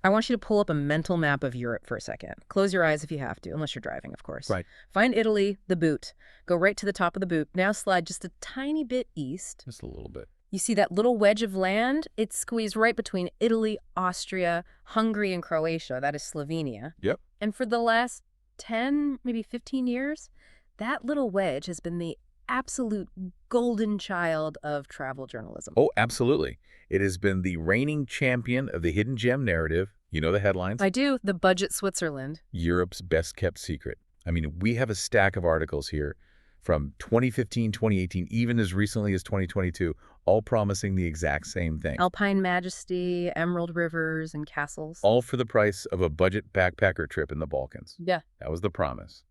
I want you to pull up a mental map of Europe for a second. Close your eyes if you have to, unless you're driving, of course. Right. Find Italy, the boot. Go right to the top of the boot. Now slide just a tiny bit east. Just a little bit. You see that little wedge of land? It's squeezed right between Italy, Austria, Hungary, and Croatia. That is Slovenia. Yep. And for the last 10, maybe 15 years, that little wedge has been the absolute golden child of travel journalism. Oh, absolutely. It has been the reigning champion of the hidden gem narrative. You know the headlines? I do. The budget Switzerland. Europe's best kept secret. I mean, we have a stack of articles here from 2015, 2018, even as recently as 2022, all promising the exact same thing. Alpine majesty, emerald rivers, and castles. All for the price of a budget backpacker trip in the Balkans. Yeah. That was the promise.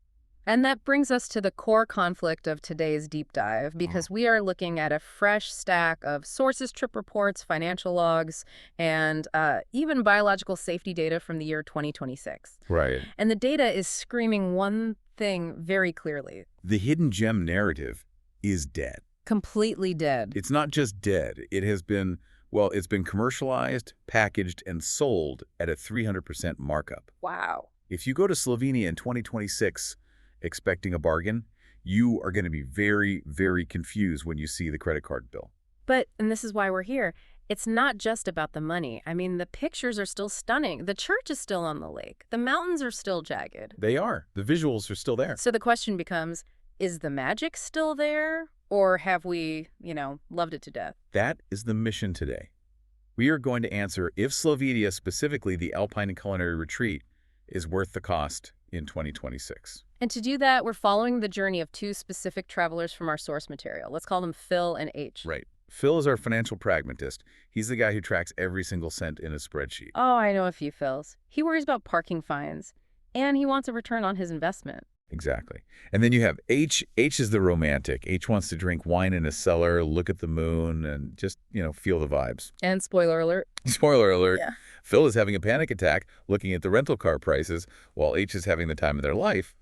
And that brings us to the core conflict of today's deep dive, because we are looking at a fresh stack of sources, trip reports, financial logs, and even biological safety data from the year 2026. Right. And the data is screaming one thing very clearly. The hidden gem narrative is dead. Completely dead. It's not just dead. It has been, well, it's been commercialized, packaged, and sold at a 300% markup. Wow. If you go to Slovenia in 2026 expecting a bargain, you are going to be very, very confused when you see the credit card bill. But, and this is why we're here, it's not just about the money. I mean, the pictures are still stunning. The church is still on the lake. The mountains are still jagged. They are. The visuals are still there. So the question becomes, is the magic still there? Or have we, loved it to death? That is the mission today. We are going to answer if Slovenia, specifically the Alpine and Culinary Retreat, is worth the cost in 2026. And to do that, we're following the journey of two specific travelers from our source material. Let's call them Phil and H. Right. Phil is our financial pragmatist. He's the guy who tracks every single cent in a spreadsheet. Oh, I know a few Phils. He worries about parking fines, and he wants a return on his investment. Exactly. And then you have H. H is the romantic. H wants to drink wine in a cellar, look at the moon, and just, feel the vibes. And spoiler alert. Spoiler alert. Yeah. Phil is having a panic attack looking at the rental car prices, while H is having the time of their life,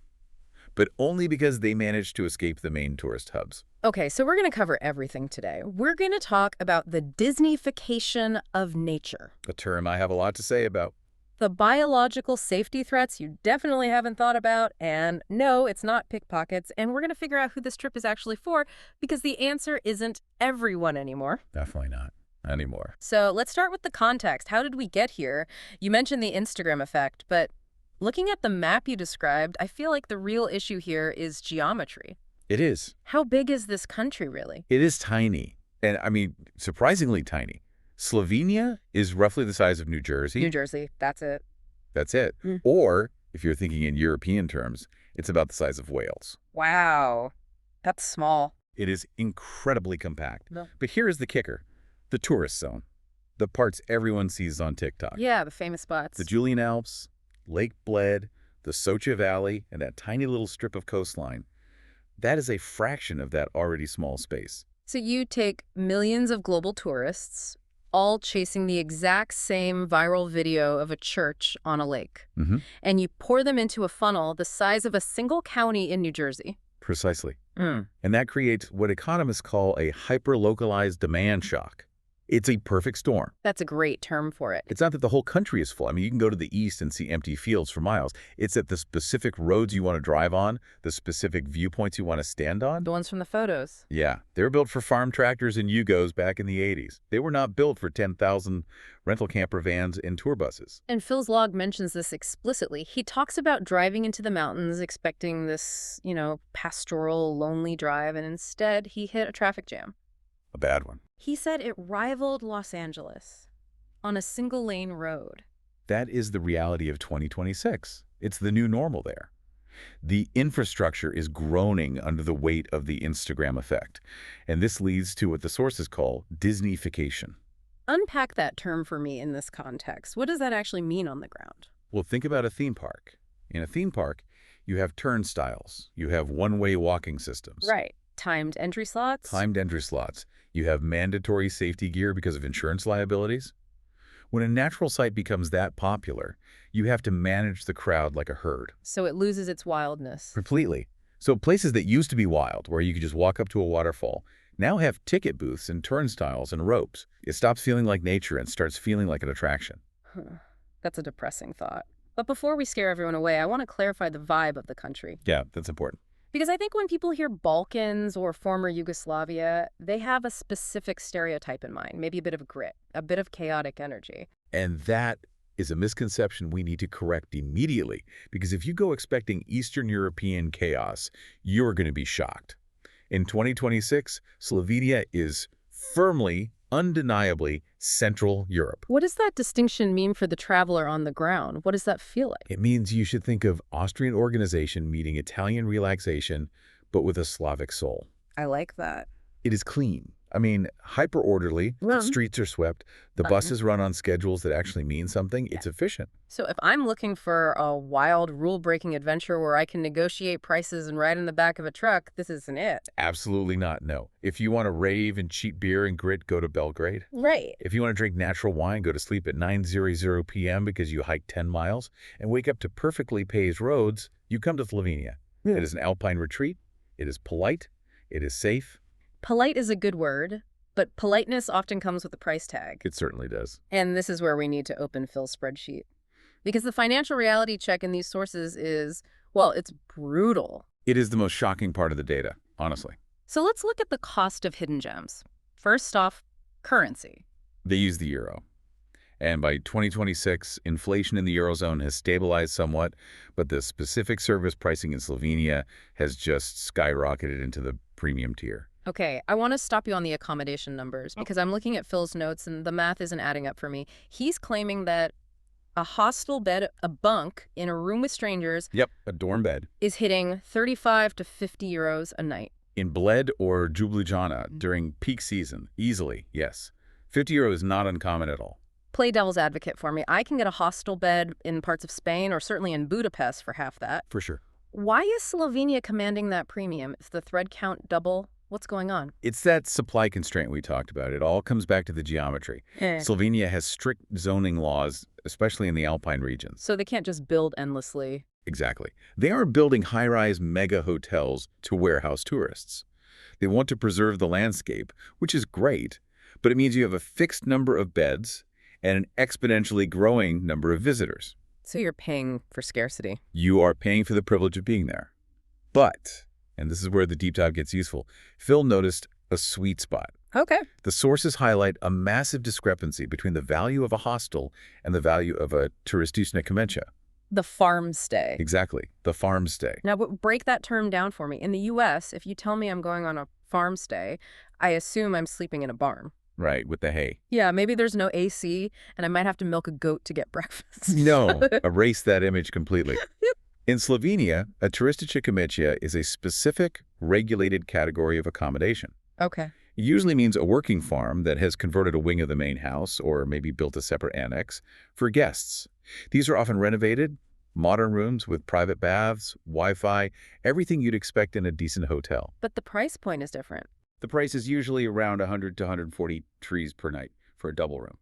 but only because they managed to escape the main tourist hubs. Okay, so we're going to cover everything today. We're going to talk about the Disneyfication of nature. A term I have a lot to say about. The biological safety threats you definitely haven't thought about, and no, it's not pickpockets, and we're going to figure out who this trip is actually for, because the answer isn't everyone anymore. Definitely not anymore. So let's start with the context. How did we get here? You mentioned the Instagram effect, but looking at the map you described, I feel like the real issue here is geometry. It is. How big is this country, really? It is tiny, and I mean, surprisingly tiny. Slovenia is roughly the size of New Jersey. New Jersey, that's it. That's it. Mm. Or, if you're thinking in European terms, it's about the size of Wales. Wow, that's small. It is incredibly compact. No. But here is the kicker. The tourist zone. The parts everyone sees on TikTok. Yeah, the famous spots. The Julian Alps, Lake Bled, the Socha Valley, and that tiny little strip of coastline. That is a fraction of that already small space. So you take millions of global tourists, all chasing the exact same viral video of a church on a lake. Mm-hmm. And you pour them into a funnel the size of a single county in New Jersey. Precisely. And that creates what economists call a hyper-localized demand shock. It's a perfect storm. That's a great term for it. It's not that the whole country is full. I mean, you can go to the east and see empty fields for miles. It's that the specific roads you want to drive on, the specific viewpoints you want to stand on. The ones from the photos. Yeah, they were built for farm tractors and Yugos back in the 80s. They were not built for 10,000 rental camper vans and tour buses. And Phil's log mentions this explicitly. He talks about driving into the mountains, expecting this, pastoral, lonely drive, and instead he hit a traffic jam. A bad one. He said it rivaled Los Angeles on a single-lane road. That is the reality of 2026. It's the new normal there. The infrastructure is groaning under the weight of the Instagram effect, and this leads to what the sources call Disneyfication. Unpack that term for me in this context. What does that actually mean on the ground? Well, think about a theme park. In a theme park, you have turnstiles. You have one-way walking systems. Right. Timed entry slots? Timed entry slots. You have mandatory safety gear because of insurance liabilities. When a natural site becomes that popular, you have to manage the crowd like a herd. So it loses its wildness. Completely. So places that used to be wild, where you could just walk up to a waterfall, now have ticket booths and turnstiles and ropes. It stops feeling like nature and starts feeling like an attraction. Huh. That's a depressing thought. But before we scare everyone away, I want to clarify the vibe of the country. Yeah, that's important. Because I think when people hear Balkans or former Yugoslavia, they have a specific stereotype in mind, maybe a bit of grit, a bit of chaotic energy. And that is a misconception we need to correct immediately, because if you go expecting Eastern European chaos, you're going to be shocked. In 2026, Slovenia is firmly, undeniably Central Europe. What does that distinction mean for the traveler on the ground? What does that feel like? It means you should think of Austrian organization meeting Italian relaxation, but with a Slavic soul. I like that. It is clean. I mean, hyper-orderly, the streets are swept, the buses run on schedules that actually mean something, it's efficient. So if I'm looking for a wild, rule-breaking adventure where I can negotiate prices and ride in the back of a truck, this isn't it. Absolutely not, no. If you want to rave and cheap beer and grit, go to Belgrade. Right. If you want to drink natural wine, go to sleep at 9:00 p.m. because you hiked 10 miles and wake up to perfectly paved roads, you come to Slovenia. Yeah. It is an alpine retreat. It is polite. It is safe. Polite is a good word, but politeness often comes with a price tag. It certainly does. And this is where we need to open Phil's spreadsheet. Because the financial reality check in these sources is, well, it's brutal. It is the most shocking part of the data, honestly. So let's look at the cost of hidden gems. First off, currency. They use the euro. And by 2026, inflation in the Eurozone has stabilized somewhat, but the specific service pricing in Slovenia has just skyrocketed into the premium tier. Okay, I want to stop you on the accommodation numbers because I'm looking at Phil's notes and the math isn't adding up for me. He's claiming that a hostel bed, a bunk in a room with strangers, Yep, a dorm bed. is hitting 35 to 50 euros a night. In Bled or Ljubljana during peak season, easily, yes. 50 euro is not uncommon at all. Play devil's advocate for me. I can get a hostel bed in parts of Spain or certainly in Budapest for half that. For sure. Why is Slovenia commanding that premium? Is the thread count double? What's going on? It's that supply constraint we talked about. It all comes back to the geometry. Slovenia has strict zoning laws, especially in the alpine regions. So they can't just build endlessly. Exactly. They aren't building high-rise mega hotels to warehouse tourists. They want to preserve the landscape, which is great, but it means you have a fixed number of beds and an exponentially growing number of visitors. So you're paying for scarcity. You are paying for the privilege of being there. But, and this is where the deep dive gets useful, Phil noticed a sweet spot. Okay. The sources highlight a massive discrepancy between the value of a hostel and the value of a turistyczna kamienia. The farm stay. Exactly, the farm stay. Now, break that term down for me. In the U.S., if you tell me I'm going on a farm stay, I assume I'm sleeping in a barn. Right, with the hay. Yeah, maybe there's no AC, and I might have to milk a goat to get breakfast. No, erase that image completely. In Slovenia, a turistyczna kamienia is a specific, regulated category of accommodation. Okay. It usually means a working farm that has converted a wing of the main house or maybe built a separate annex for guests. These are often renovated, modern rooms with private baths, Wi-Fi, everything you'd expect in a decent hotel. But the price point is different. The price is usually around 100 to 140 trees per night for a double room.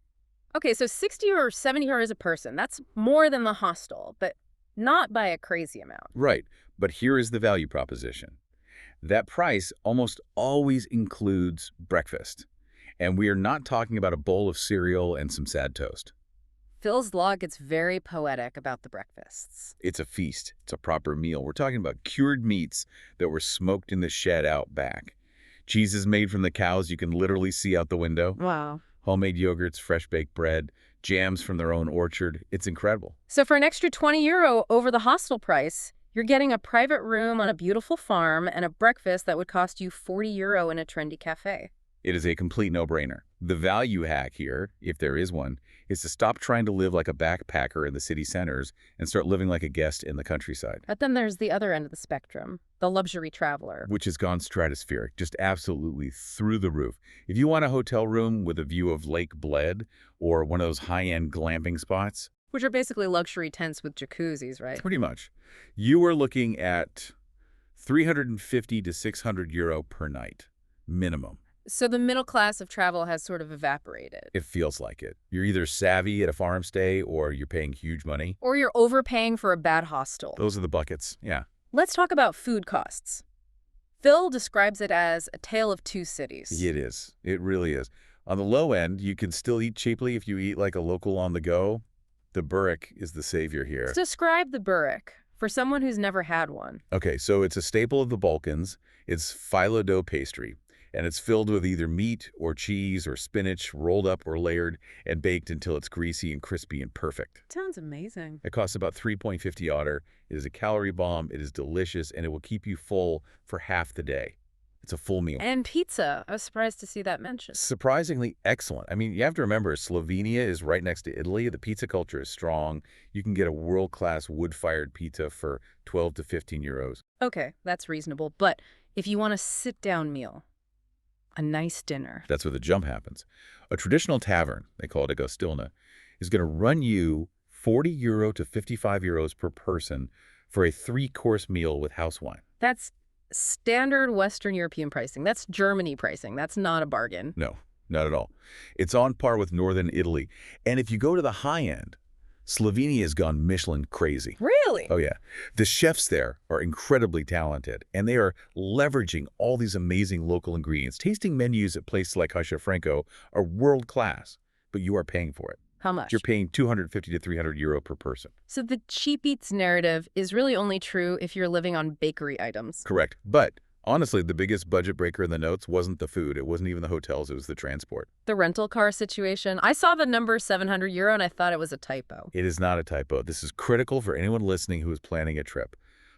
Okay, so 60 or 70 euros a person. That's more than the hostel, but not by a crazy amount. Right, but here is the value proposition. That price almost always includes breakfast. And we are not talking about a bowl of cereal and some sad toast. Phil's log gets very poetic about the breakfasts. It's a feast. It's a proper meal. We're talking about cured meats that were smoked in the shed out back. Cheeses made from the cows you can literally see out the window. Wow. Homemade yogurts, fresh baked bread, jams from their own orchard. It's incredible. So for an extra 20 euro over the hostel price, you're getting a private room on a beautiful farm and a breakfast that would cost you 40 euro in a trendy cafe. It is a complete no-brainer. The value hack here, if there is one, is to stop trying to live like a backpacker in the city centers and start living like a guest in the countryside. But then there's the other end of the spectrum, the luxury traveler. Which has gone stratospheric, just absolutely through the roof. If you want a hotel room with a view of Lake Bled or one of those high-end glamping spots, Which are basically luxury tents with jacuzzis, right? pretty much, you are looking at 350 to 600 euro per night, minimum. So the middle class of travel has sort of evaporated. It feels like it. You're either savvy at a farm stay or you're paying huge money. Or you're overpaying for a bad hostel. Those are the buckets, yeah. Let's talk about food costs. Phil describes it as a tale of two cities. It is. It really is. On the low end, you can still eat cheaply if you eat like a local on the go. The burek is the savior Let's here. describe the burek for someone who's never had one. Okay, so it's a staple of the Balkans. It's phyllo dough pastry, and it's filled with either meat or cheese or spinach, rolled up or layered, and baked until it's greasy and crispy and perfect. Sounds amazing. It costs about 3.50 otter. It is a calorie bomb. It is delicious, and it will keep you full for half the day. It's a full meal. And pizza. I was surprised to see that mentioned. Surprisingly excellent. I mean, you have to remember, Slovenia is right next to Italy. The pizza culture is strong. You can get a world-class wood-fired pizza for 12 to 15 euros. Okay, that's reasonable. But if you want a sit-down meal, a nice dinner. That's where the jump happens. A traditional tavern, they call it a gostilna, is going to run you 40 euro to 55 euros per person for a 3-course meal with house wine. That's standard Western European pricing. That's Germany pricing. That's not a bargain. No, not at all. It's on par with northern Italy. And if you go to the high end, Slovenia has gone Michelin crazy. Really? Oh, yeah. The chefs there are incredibly talented, and they are leveraging all these amazing local ingredients. Tasting menus at places like Hasha Franco are world-class, but you are paying for it. How much? You're paying 250 to 300 euro per person. So the cheap eats narrative is really only true if you're living on bakery items. Correct. But honestly, the biggest budget breaker in the notes wasn't the food. It wasn't even the hotels. It was the transport. The rental car situation. I saw the number 700 euro and I thought it was a typo. It is not a typo. This is critical for anyone listening who is planning a trip.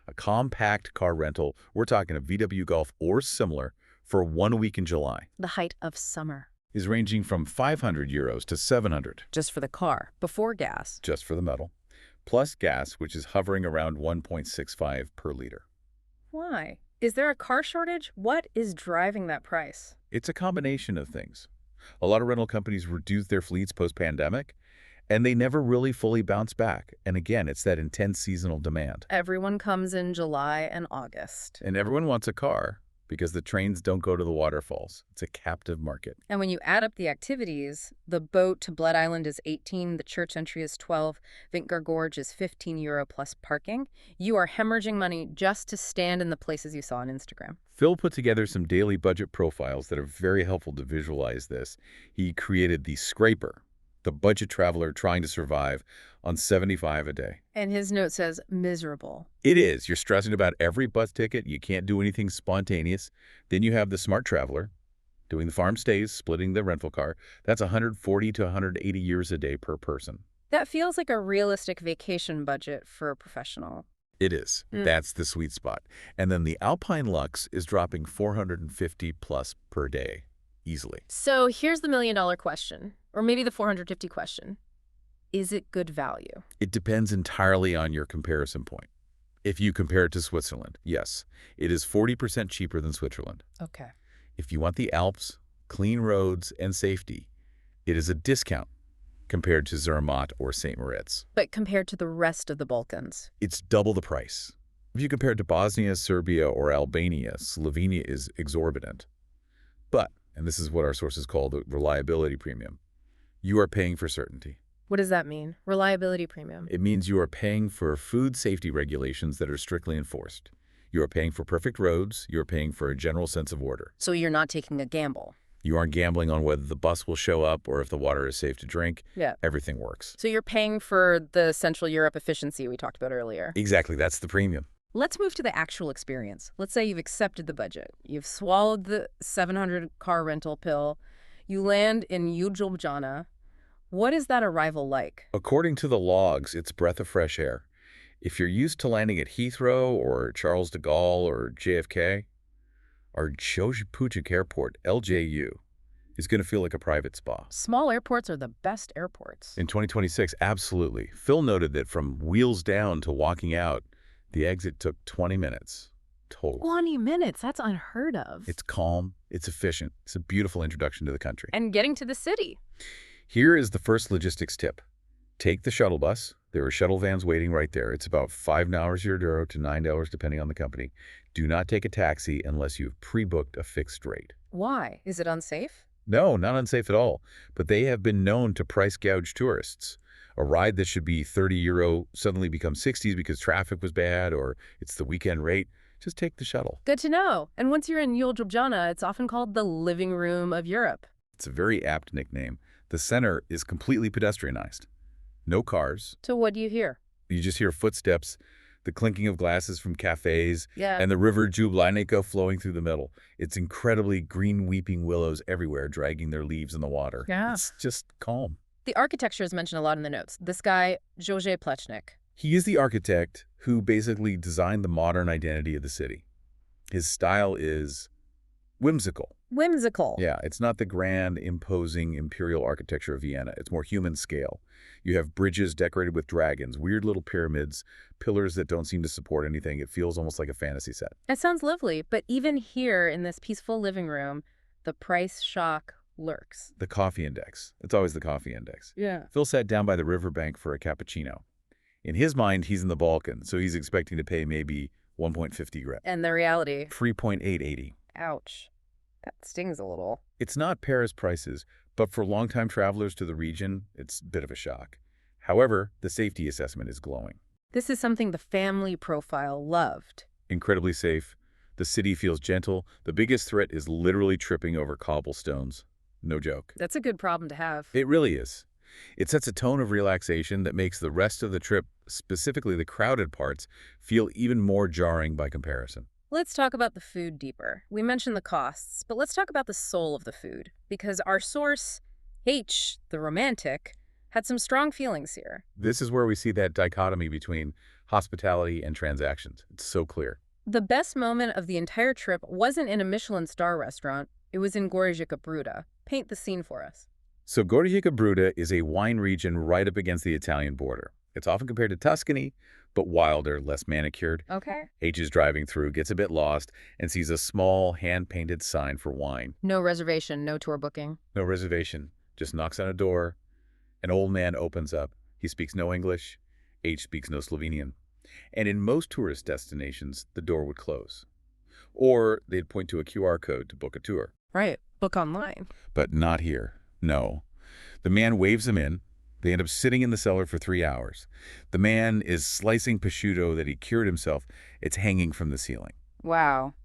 A compact car rental, we're talking a VW Golf or similar, for 1 week in July, The height of summer. is ranging from 500 euros to 700, Just for the car, before gas. just for the metal, plus gas, which is hovering around 1.65 per liter. Why? Is there a car shortage? What is driving that price? It's a combination of things. A lot of rental companies reduced their fleets post-pandemic, and they never really fully bounced back. And again, it's that intense seasonal demand. Everyone comes in July and August. And everyone wants a car because the trains don't go to the waterfalls. It's a captive market. And when you add up the activities, the boat to Bled Island is 18, the church entry is 12, Vintgar Gorge is 15 euro plus parking. You are hemorrhaging money just to stand in the places you saw on Instagram. Phil put together some daily budget profiles that are very helpful to visualize this. He created the scraper, the budget traveler trying to survive on 75 a day. And his note says, miserable. It is. You're stressing about every bus ticket. You can't do anything spontaneous. Then you have the smart traveler doing the farm stays, splitting the rental car. That's 140 to 180 years a day per person. That feels like a realistic vacation budget for a professional. It is. That's the sweet spot. And then the Alpine Lux is dropping 450 plus per day, easily. So here's the million-dollar question, or maybe the 450 question. Is it good value? It depends entirely on your comparison point. If you compare it to Switzerland, yes, it is 40% cheaper than Switzerland. Okay. If you want the Alps, clean roads, and safety, it is a discount compared to Zermatt or St. Moritz. But compared to the rest of the Balkans? It's double the price. If you compare it to Bosnia, Serbia, or Albania, Slovenia is exorbitant. But, and this is what our sources call the reliability premium, you are paying for certainty. What does that mean? Reliability premium. It means you are paying for food safety regulations that are strictly enforced. You are paying for perfect roads. You are paying for a general sense of order. So you're not taking a gamble. You aren't gambling on whether the bus will show up or if the water is safe to drink. Yeah. Everything works. So you're paying for the Central Europe efficiency we talked about earlier. Exactly. That's the premium. Let's move to the actual experience. Let's say you've accepted the budget. You've swallowed the 700 car rental pill. You land in Ljubljana. What is that arrival like? According to the logs, it's a breath of fresh air. If you're used to landing at Heathrow or Charles de Gaulle or JFK, our Ljubljana Airport, LJU, is going to feel like a private spa. Small airports are the best airports. In 2026, absolutely. Phil noted that from wheels down to walking out, the exit took 20 minutes total. 20 minutes? That's unheard of. It's calm, it's efficient, it's a beautiful introduction to the country. And getting to the city. Here is the first logistics tip. Take the shuttle bus. There are shuttle vans waiting right there. It's about €5 to $9 depending on the company. Do not take a taxi unless you've pre-booked a fixed rate. Why? Is it unsafe? No, not unsafe at all. But they have been known to price gouge tourists. A ride that should be €30 suddenly becomes 60 because traffic was bad or it's the weekend rate. Just take the shuttle. Good to know. And once you're in Ljubljana, it's often called the living room of Europe. It's a very apt nickname. The center is completely pedestrianized. No cars. So what do you hear? You just hear footsteps, the clinking of glasses from cafes, Yeah. and the river Ljubljana flowing through the middle. It's incredibly green weeping willows everywhere, dragging their leaves in the water. Yeah. It's just calm. The architecture is mentioned a lot in the notes. This guy, Jože Plečnik. He is the architect who basically designed the modern identity of the city. His style is whimsical. Whimsical. Yeah, it's not the grand, imposing imperial architecture of Vienna. It's more human scale. You have bridges decorated with dragons, weird little pyramids, pillars that don't seem to support anything. It feels almost like a fantasy set. It sounds lovely, but even here in this peaceful living room, the price shock lurks. The coffee index. It's always the coffee index. Yeah. Phil sat down by the riverbank for a cappuccino. In his mind, he's in the Balkans, so he's expecting to pay maybe 1.50 grand. And the reality. 3.880. Ouch. That stings a little. It's not Paris prices, but for longtime travelers to the region, it's a bit of a shock. However, the safety assessment is glowing. This is something the family profile loved. Incredibly safe. The city feels gentle. The biggest threat is literally tripping over cobblestones. No joke. That's a good problem to have. It really is. It sets a tone of relaxation that makes the rest of the trip, specifically the crowded parts, feel even more jarring by comparison. Let's talk about the food deeper. We mentioned the costs, but let's talk about the soul of the food. Because our source, H, the romantic, had some strong feelings here. This is where we see that dichotomy between hospitality and transactions. It's so clear. The best moment of the entire trip wasn't in a Michelin star restaurant. It was in Gorjika Bruda. Paint the scene for us. So Gorjika Bruda is a wine region right up against the Italian border. It's often compared to Tuscany, but wilder, less manicured. Okay. H is driving through, gets a bit lost, and sees a small, hand-painted sign for wine. No reservation, no tour booking. No reservation. Just knocks on a door. An old man opens up. He speaks no English. H speaks no Slovenian. And in most tourist destinations, the door would close. Or they'd point to a QR code to book a tour. Right. Book online. But not here. No. The man waves them in. They end up sitting in the cellar for 3 hours. The man is slicing prosciutto that he cured himself. It's hanging from the ceiling. Wow.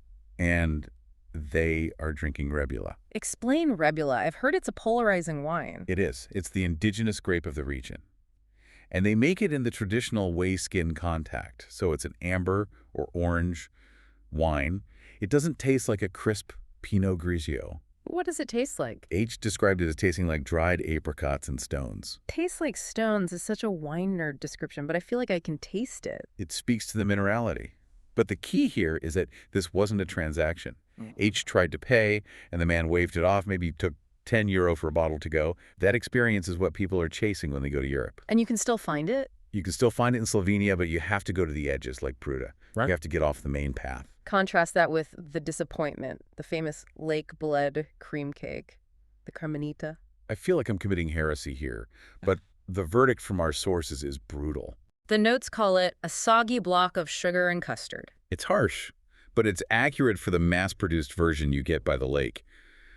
And they are drinking Rebula. Explain Rebula. I've heard it's a polarizing wine. It is. It's the indigenous grape of the region. And they make it in the traditional whey-skin contact. So it's an amber or orange wine. It doesn't taste like a crisp Pinot Grigio. What does it taste like? H described it as tasting like dried apricots and stones. Tastes like stones is such a wine nerd description, but I feel like I can taste it. It speaks to the minerality. But the key here is that this wasn't a transaction. H tried to pay, and the man waved it off, maybe took €10 for a bottle to go. That experience is what people are chasing when they go to Europe. And you can still find it? You can still find it in Slovenia, but you have to go to the edges like Pruda. Right. You have to get off the main path. Contrast that with the disappointment, the famous Lake Bled cream cake, the Carmenita. I feel like I'm committing heresy here, but the verdict from our sources is brutal. The notes call it a soggy block of sugar and custard. It's harsh, but it's accurate for the mass-produced version you get by the lake.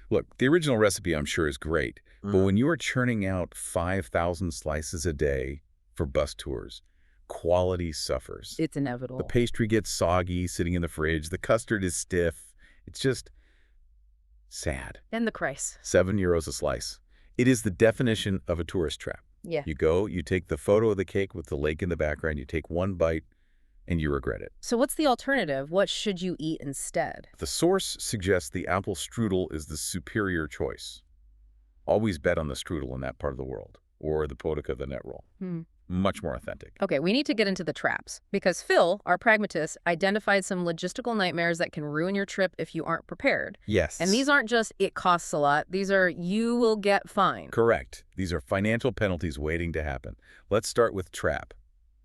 Look, the original recipe I'm sure is great, but when you are churning out 5,000 slices a day for bus tours, quality suffers. It's inevitable. The pastry gets soggy sitting in the fridge. The custard is stiff. It's just sad. And the price. €7 a slice. It is the definition of a tourist trap. Yeah. You go, you take the photo of the cake with the lake in the background, you take one bite, and you regret it. So what's the alternative? What should you eat instead? The source suggests the apple strudel is the superior choice. Always bet on the strudel in that part of the world, or the potica, the net roll. Much more authentic. Okay, we need to get into the traps, because Phil, our pragmatist, identified some logistical nightmares that can ruin your trip if you aren't prepared. Yes. And these aren't just it costs a lot. These are you will get fined. Correct. These are financial penalties waiting to happen. Let's start with trap.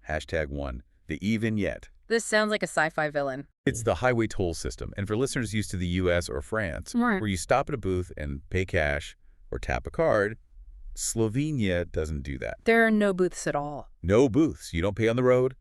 #1, the e-vignette. This sounds like a sci-fi villain. It's the highway toll system. And for listeners used to the US or France, Right. where you stop at a booth and pay cash or tap a card, Slovenia doesn't do that. There are no booths at all. No booths. You don't pay on the road.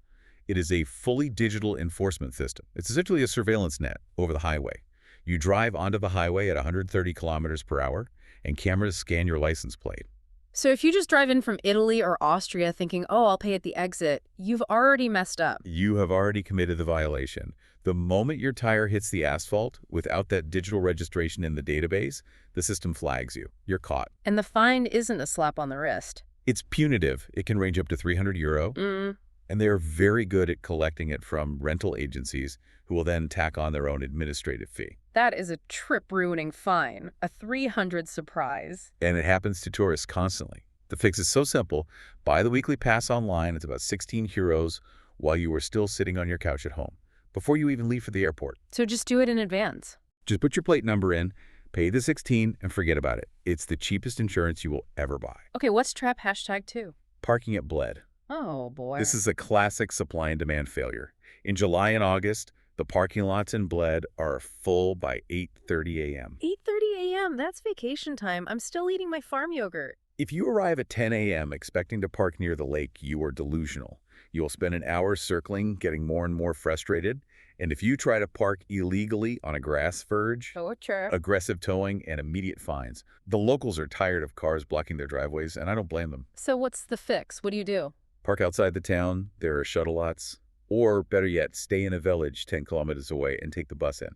It is a fully digital enforcement system. It's essentially a surveillance net over the highway. You drive onto the highway at 130 kilometers per hour, and cameras scan your license plate. So if you just drive in from Italy or Austria thinking, oh, I'll pay at the exit, you've already messed up. You have already committed the violation. The moment your tire hits the asphalt, without that digital registration in the database, the system flags you. You're caught. And the fine isn't a slap on the wrist. It's punitive. It can range up to €300, Mm, and they are very good at collecting it from rental agencies who will then tack on their own administrative fee. that is a trip-ruining fine. A 300 surprise. And it happens to tourists constantly. The fix is so simple. Buy the weekly pass online. It's about €16 while you are still sitting on your couch at home, before you even leave for the airport. So just do it in advance. Just put your plate number in, pay the 16, and forget about it. It's the cheapest insurance you will ever buy. Okay, what's trap #2? Parking at Bled. Oh, boy. This is a classic supply and demand failure. In July and August, the parking lots in Bled are full by 8:30 a.m. 8:30 a.m. That's vacation time. I'm still eating my farm yogurt. If you arrive at 10 a.m. expecting to park near the lake, you are delusional. You will spend an hour circling, getting more and more frustrated. And if you try to park illegally on a grass verge, Torture. aggressive towing and immediate fines. The locals are tired of cars blocking their driveways, and I don't blame them. So what's the fix? What do you do? Park outside the town. There are shuttle lots. Or, better yet, stay in a village 10 kilometers away and take the bus in.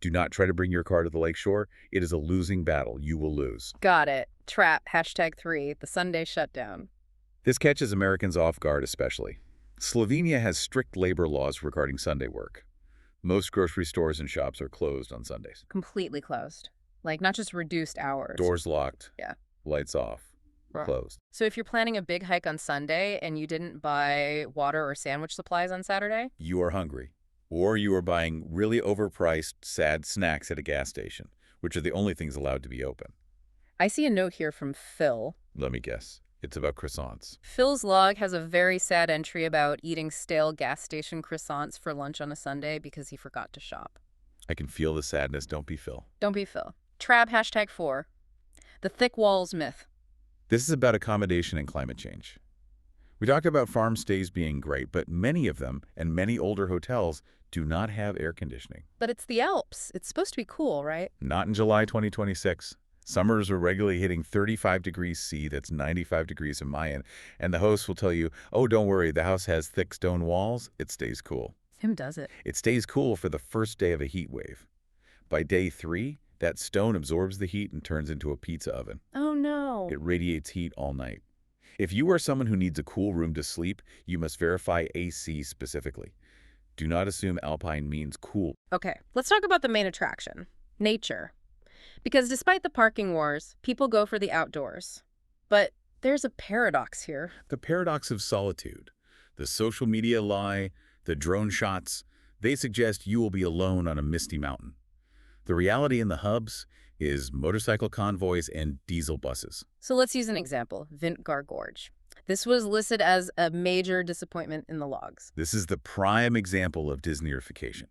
Do not try to bring your car to the lakeshore. It is a losing battle. You will lose. Got it. Trap #3, the Sunday shutdown. This catches Americans off guard especially. Slovenia has strict labor laws regarding Sunday work. Most grocery stores and shops are closed on Sundays. Completely closed. Like, not just reduced hours. Doors locked. Yeah. Lights off. Closed. So if you're planning a big hike on Sunday and you didn't buy water or sandwich supplies on Saturday? You are hungry. Or you are buying really overpriced, sad snacks at a gas station, which are the only things allowed to be open. I see a note here from Phil. Let me guess. It's about croissants. Phil's log has a very sad entry about eating stale gas station croissants for lunch on a Sunday because he forgot to shop. I can feel the sadness. Don't be Phil. Don't be Phil. Trap #4, the thick walls myth. This is about accommodation and climate change. We talked about farm stays being great, but many of them and many older hotels do not have air conditioning. But it's the Alps. It's supposed to be cool, right? Not in July 2026. Summers are regularly hitting 35 degrees C, that's 95 degrees in Mayan, and the host will tell you, oh, don't worry, the house has thick stone walls, it stays cool. Him does it. It stays cool for the first day of a heat wave. By day 3, that stone absorbs the heat and turns into a pizza oven. Oh, no. It radiates heat all night. If you are someone who needs a cool room to sleep, you must verify AC specifically. Do not assume alpine means cool. Okay, let's talk about the main attraction, nature. Because despite the parking wars, people go for the outdoors. But there's a paradox here. The paradox of solitude. The social media lie, the drone shots, they suggest you will be alone on a misty mountain. The reality in the hubs is motorcycle convoys and diesel buses. So let's use an example, Vintgar Gorge. This was listed as a major disappointment in the logs. This is the prime example of Disneyification.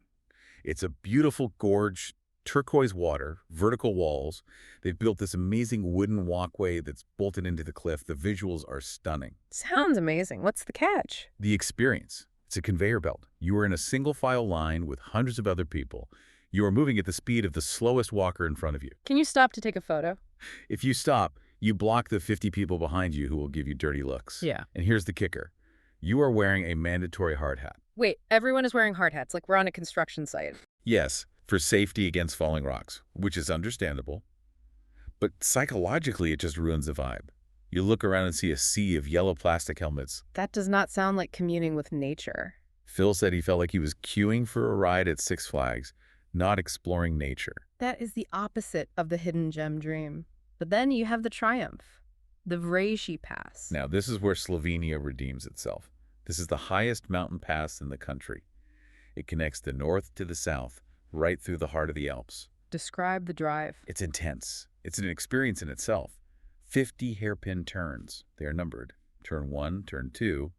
It's a beautiful gorge, turquoise water, vertical walls. They've built this amazing wooden walkway that's bolted into the cliff. The visuals are stunning. Sounds amazing. What's the catch? The experience. It's a conveyor belt. You are in a single file line with hundreds of other people. You are moving at the speed of the slowest walker in front of you. Can you stop to take a photo? If you stop, you block the 50 people behind you who will give you dirty looks. Yeah. And here's the kicker. You are wearing a mandatory hard hat. Wait, everyone is wearing hard hats, like we're on a construction site. Yes, for safety against falling rocks, which is understandable. But psychologically, it just ruins the vibe. You look around and see a sea of yellow plastic helmets. That does not sound like communing with nature. Phil said he felt like he was queuing for a ride at Six Flags, not exploring nature. That is the opposite of the hidden gem dream. But then you have the triumph, the Vrejši Pass. Now, this is where Slovenia redeems itself. This is the highest mountain pass in the country. It connects the north to the south, right through the heart of the Alps. Describe the drive. It's intense. It's an experience in itself. 50 hairpin turns. They are numbered. Turn 1, turn 2,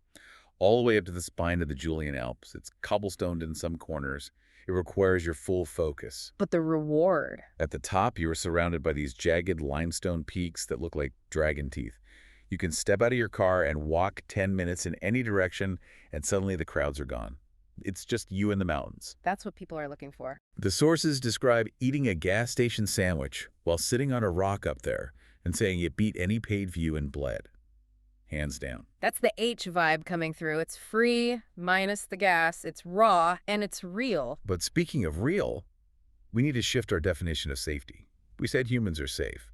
all the way up to the spine of the Julian Alps. It's cobblestoned in some corners. It requires your full focus. But the reward. At the top, you are surrounded by these jagged limestone peaks that look like dragon teeth. You can step out of your car and walk 10 minutes in any direction, and suddenly the crowds are gone. It's just you and the mountains. That's what people are looking for. The sources describe eating a gas station sandwich while sitting on a rock up there and saying it beat any paid view in Bled. Hands down. That's the H vibe coming through. It's free, minus the gas, it's raw, and it's real. But speaking of real, we need to shift our definition of safety. We said humans are safe.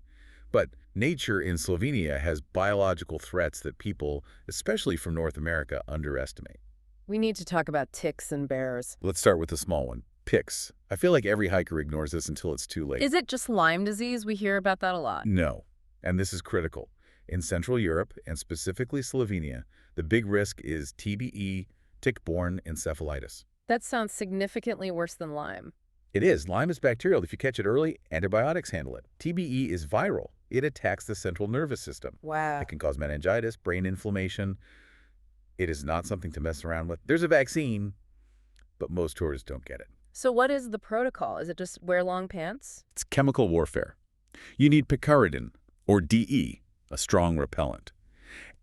But nature in Slovenia has biological threats that people, especially from North America, underestimate. We need to talk about ticks and bears. Let's start with the small one, ticks. I feel like every hiker ignores this until it's too late. Is it just Lyme disease? We hear about that a lot. No, and this is critical. In Central Europe, and specifically Slovenia, the big risk is TBE, tick-borne encephalitis. That sounds significantly worse than Lyme. It is. Lyme is bacterial. If you catch it early, antibiotics handle it. TBE is viral. It attacks the central nervous system. Wow. It can cause meningitis, brain inflammation. It is not something to mess around with. There's a vaccine, but most tourists don't get it. So what is the protocol? Is it just wear long pants? It's chemical warfare. You need picaridin, or DE, a strong repellent.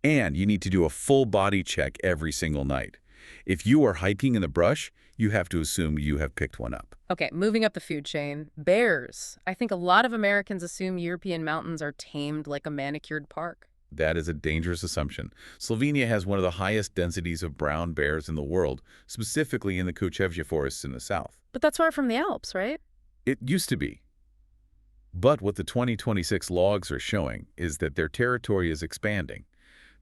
And you need to do a full body check every single night. If you are hiking in the brush, you have to assume you have picked one up. Okay, moving up the food chain. Bears. I think a lot of Americans assume European mountains are tamed like a manicured park. That is a dangerous assumption. Slovenia has one of the highest densities of brown bears in the world, specifically in the Kuchevje forests in the south. But that's far from the Alps, right? It used to be. But what the 2026 logs are showing is that their territory is expanding.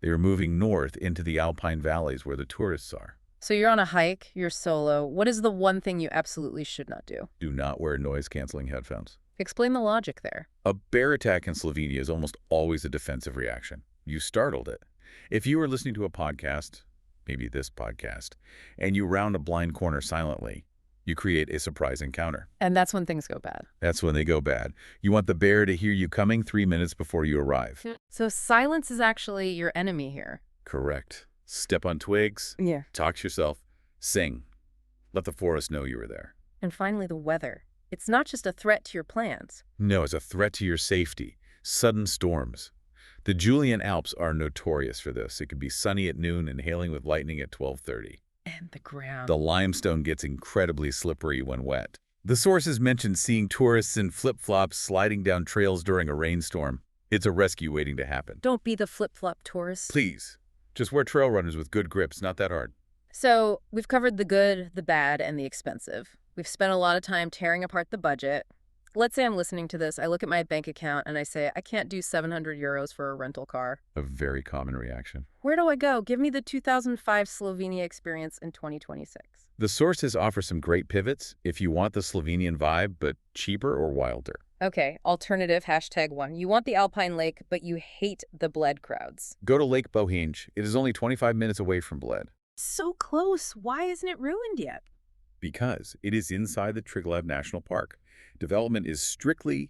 They are moving north into the alpine valleys where the tourists are. So you're on a hike, you're solo. What is the one thing you absolutely should not do? Do not wear noise-canceling headphones. Explain the logic there. A bear attack in Slovenia is almost always a defensive reaction. You startled it. If you were listening to a podcast, maybe this podcast, and you round a blind corner silently, you create a surprise encounter. And that's when things go bad. That's when they go bad. You want the bear to hear you coming 3 minutes before you arrive. So silence is actually your enemy here. Correct. Step on twigs, Yeah. talk to yourself, sing. Let the forest know you were there. And finally, the weather. It's not just a threat to your plans. No, it's a threat to your safety. Sudden storms. The Julian Alps are notorious for this. It could be sunny at noon and hailing with lightning at 12:30. And the ground. The limestone gets incredibly slippery when wet. The sources mentioned seeing tourists in flip-flops sliding down trails during a rainstorm. It's a rescue waiting to happen. Don't be the flip-flop tourist. Please, just wear trail runners with good grips, not that hard. So we've covered the good, the bad, and the expensive. We've spent a lot of time tearing apart the budget. Let's say I'm listening to this, I look at my bank account and I say, I can't do 700 euros for a rental car. A very common reaction. Where do I go? Give me the 2005 Slovenia experience in 2026. The sources offer some great pivots if you want the Slovenian vibe, but cheaper or wilder. Okay, alternative #1. You want the Alpine Lake, but you hate the Bled crowds. Go to Lake Bohinj. It is only 25 minutes away from Bled. So close. Why isn't it ruined yet? Because it is inside the Triglav National Park. Development is strictly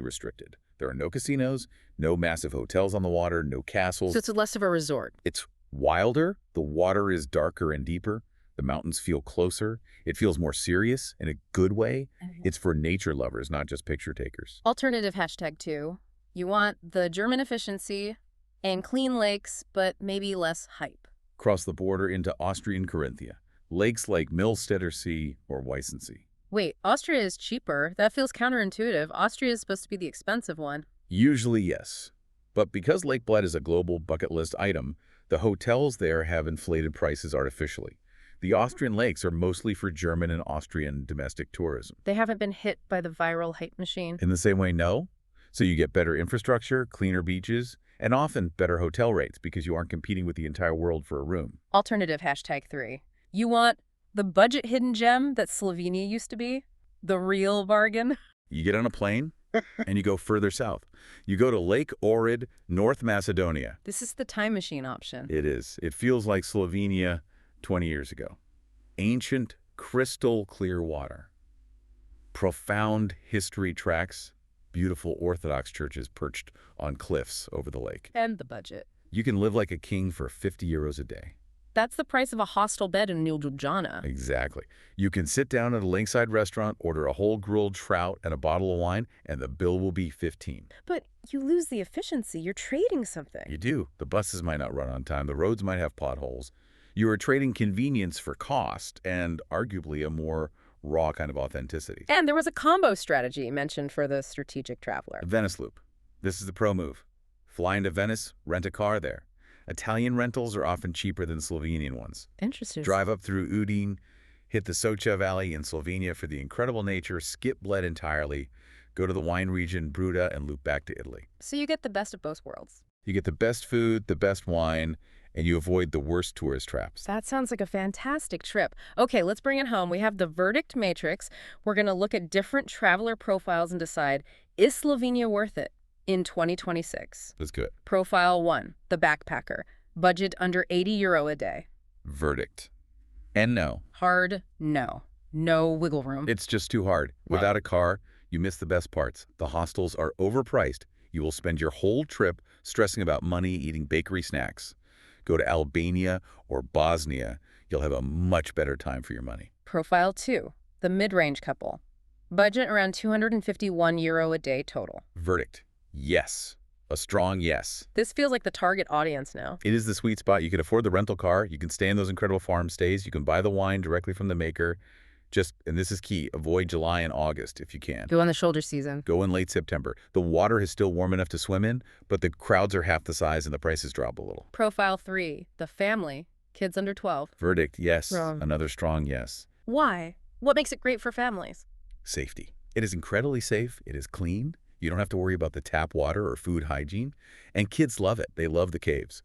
restricted. There are no casinos, no massive hotels on the water, no castles. So it's less of a resort. It's wilder. The water is darker and deeper. The mountains feel closer. It feels more serious in a good way. It's for nature lovers, not just picture takers. Alternative #2. You want the German efficiency and clean lakes, but maybe less hype. Cross the border into Austrian Carinthia. Lakes like Millstätter See or Weissensee. Wait, Austria is cheaper. That feels counterintuitive. Austria is supposed to be the expensive one. Usually, yes. But because Lake Bled is a global bucket list item, the hotels there have inflated prices artificially. The Austrian lakes are mostly for German and Austrian domestic tourism. They haven't been hit by the viral hype machine. In the same way, no. So you get better infrastructure, cleaner beaches, and often better hotel rates because you aren't competing with the entire world for a room. Alternative #3. You want the budget hidden gem that Slovenia used to be? The real bargain? You get on a plane and you go further south. You go to Lake Ohrid, North Macedonia. This is the time machine option. It is. It feels like Slovenia 20 years ago. Ancient, crystal clear water. Profound history tracks. Beautiful Orthodox churches perched on cliffs over the lake. And the budget. You can live like a king for 50 euros a day. That's the price of a hostel bed in Ljubljana. Exactly. You can sit down at a lakeside restaurant, order a whole grilled trout and a bottle of wine, and the bill will be 15. But you lose the efficiency. You're trading something. You do. The buses might not run on time. The roads might have potholes. You are trading convenience for cost and arguably a more raw kind of authenticity. And there was a combo strategy mentioned for the strategic traveler. Venice Loop. This is the pro move. Fly into Venice, rent a car there. Italian rentals are often cheaper than Slovenian ones. Interesting. Drive up through Udine, hit the Socha Valley in Slovenia for the incredible nature, skip Bled entirely, Go to the wine region, Bruta, and loop back to Italy. So you get the best of both worlds. You get the best food, the best wine, and you avoid the worst tourist traps. That sounds like a fantastic trip. Okay, let's bring it home. We have the verdict matrix. We're going to look at different traveler profiles and decide, is Slovenia worth it in 2026? Let's do it. Profile 1, the backpacker. Budget under €80 a day. Verdict. And no. Hard no. No wiggle room. It's just too hard. Without a car, you miss the best parts. The hostels are overpriced. You will spend your whole trip stressing about money eating bakery snacks. Go to Albania or Bosnia. You'll have a much better time for your money. Profile 2, the mid-range couple. Budget around €251 a day total. Verdict. Yes. A strong yes. This feels like the target audience now. It is the sweet spot. You can afford the rental car. You can stay in those incredible farm stays. You can buy the wine directly from the maker. Just, and this is key, avoid July and August if you can. Go on the shoulder season. Go in late September. The water is still warm enough to swim in, but the crowds are half the size and the prices drop a little. Profile 3, the family. Kids under 12. Verdict, yes. Wrong. Another strong yes. Why? What makes it great for families? Safety. It is incredibly safe. It is clean. You don't have to worry about the tap water or food hygiene. And kids love it. They love the caves.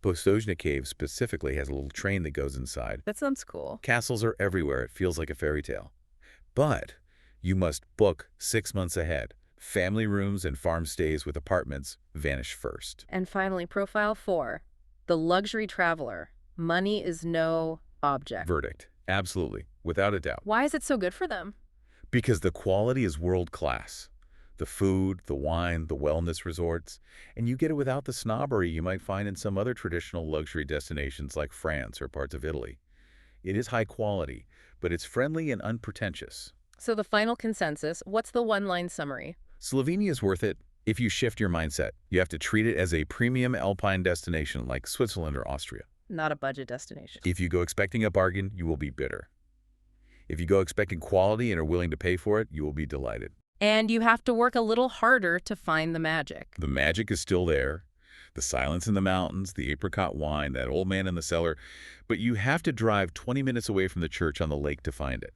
Postojna Cave specifically has a little train that goes inside. That sounds cool. Castles are everywhere. It feels like a fairy tale. But you must book 6 months ahead. Family rooms and farm stays with apartments vanish first. And finally, profile 4, the luxury traveler. Money is no object. Verdict. Absolutely. Without a doubt. Why is it so good for them? Because the quality is world-class. The food, the wine, the wellness resorts, and you get it without the snobbery you might find in some other traditional luxury destinations like France or parts of Italy. It is high quality, but it's friendly and unpretentious. So the final consensus, what's the one-line summary? Slovenia is worth it if you shift your mindset. You have to treat it as a premium alpine destination like Switzerland or Austria. Not a budget destination. If you go expecting a bargain, you will be bitter. If you go expecting quality and are willing to pay for it, you will be delighted. And you have to work a little harder to find the magic. The magic is still there. The silence in the mountains, the apricot wine, that old man in the cellar. But you have to drive 20 minutes away from the church on the lake to find it.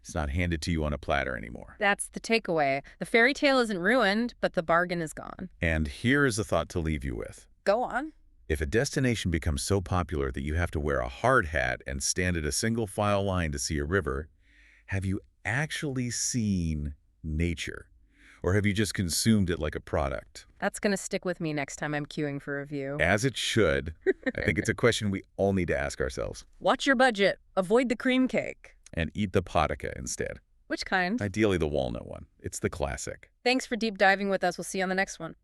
It's not handed to you on a platter anymore. That's the takeaway. The fairy tale isn't ruined, but the bargain is gone. And here is a thought to leave you with. Go on. If a destination becomes so popular that you have to wear a hard hat and stand at a single file line to see a river, have you actually seen nature? Or have you just consumed it like a product? That's going to stick with me next time I'm queuing for a review. As it should. I think it's a question we all need to ask ourselves. Watch your budget. Avoid the cream cake. And eat the potica instead. Which kind? Ideally the walnut one. It's the classic. Thanks for deep diving with us. We'll see you on the next one.